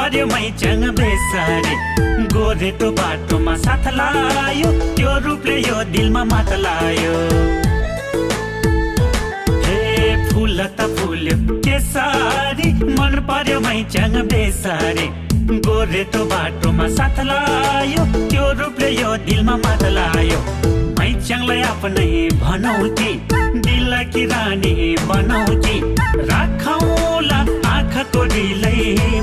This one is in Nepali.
पर्यो मैच्याङ बेसारे गोरेटो बाटोमा साथ लायो त्यो रूपले यो दिलमा मात लायो हे फुल त फुल्यो केसारी मन पर्यो मैच्याङ बेसारे गोरेटो बाटोमा साथ लायो त्यो रूपले यो दिलमा मात लायो मैच्याङलाई आफ्नै भनौ कि दिलकी रानी बनाउ कि राखौँला आँखाको रिलै